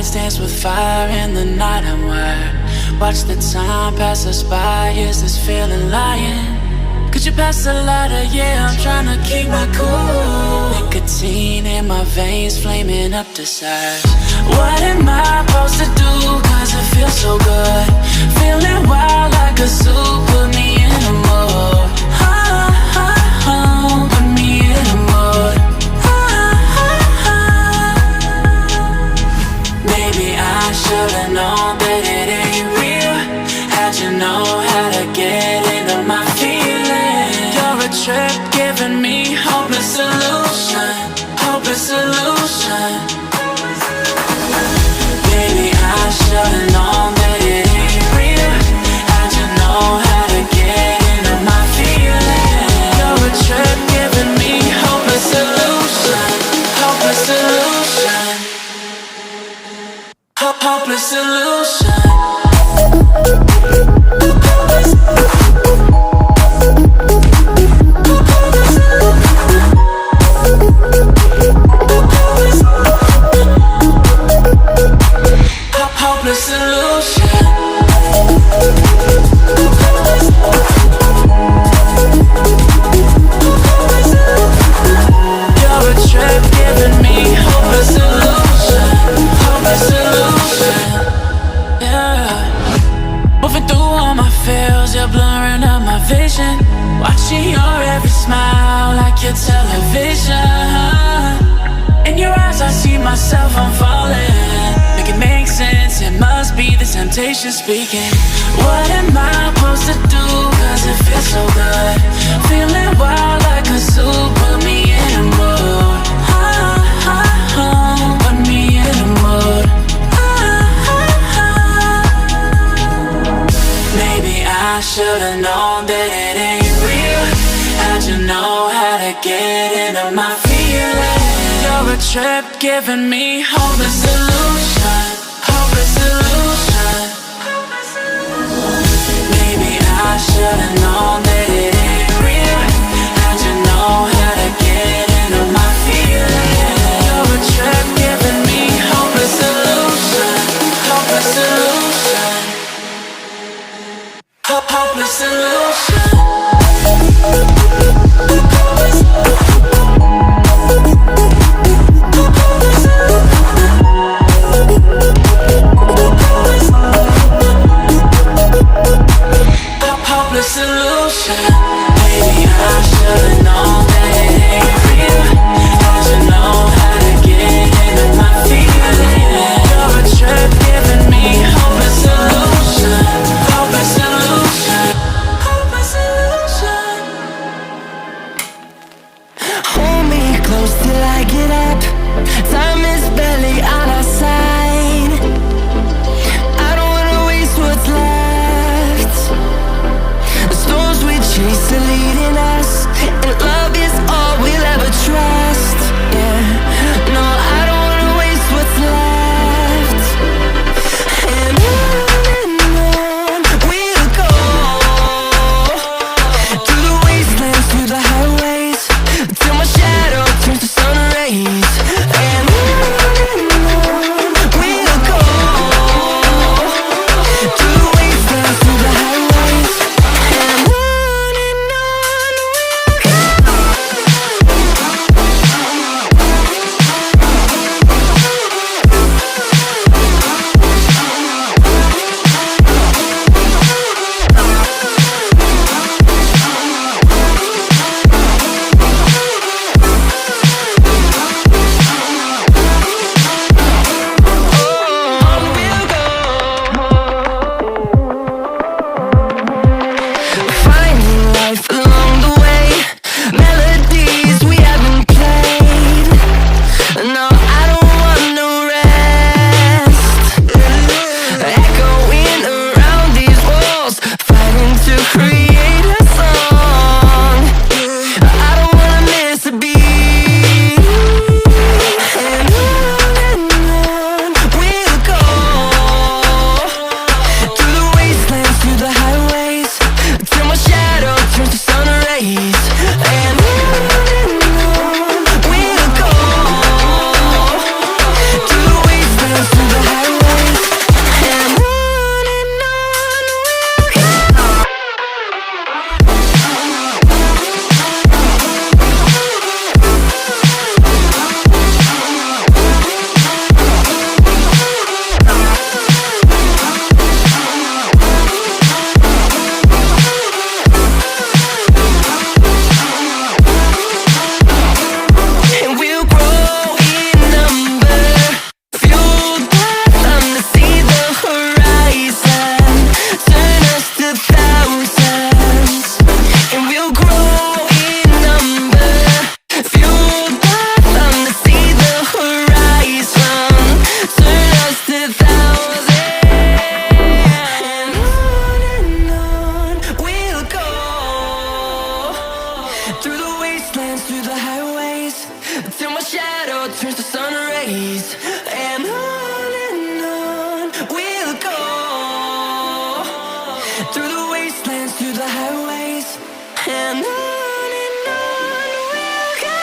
lights dance with fire in the night. I'm wired. Watch the time pass us by. Is this feeling lying? Could you pass the lighter? Yeah, I'm trying to keep my cool. Nicotine in my veins, flaming up desires. What am I supposed to do? Cause it feels so good. Feeling wild like a zoo. Put me in a mood. Put me in a mood. Maybe I should've known that it ain't real. How'd you know how to get into my feelings? You're a trip giving me hopeless solution. Hopeless solution. Maybe I should've known that it ain't real. How'd you know how to get into my feelings? You're a trip giving me hopeless solution. Hopeless solution. Hopeless solution. Hopeless solution. You're a trip giving me hopeless solution. Hopeless solution. Yeah. Moving through all my feels, you're blurring up my vision. Watching your every smile like your television. In your eyes I see myself, I'm falling. Make it make sense, it must be the temptation speaking. What am I supposed to do? Cause it feels so good. Feeling wild like a zoo. Put me in a mood. Put me in a mood. Maybe I should've known that it ain't real. How'd you know how to get into my feelings? You're a trip giving me hopeless solution. Hopeless solution. Maybe I should've known that it ain't real. How'd you know how to get into my feelings? You're a trip giving me hopeless solution. Hopeless solution. Hopeless solution. Hopeless solution. Maybe I should've known that it ain't real. How'd you know how to get into my feelings? You're a trip giving me hopeless solution. Hopeless solution. Hopeless solution. Hold me close till I get up. Time is barely on our side. I don't wanna waste what's left. The storms we chase are leading us, and love is all we'll ever trust. Yeah, no, I don't wanna waste what's left. And on we'll go, through the wastelands, through the highways, till my shadow turns to sun rays. And on the wastelands, through the highways, till my shadow turns to sun rays. And on we'll go, through the wastelands, through the highways, and on we'll go.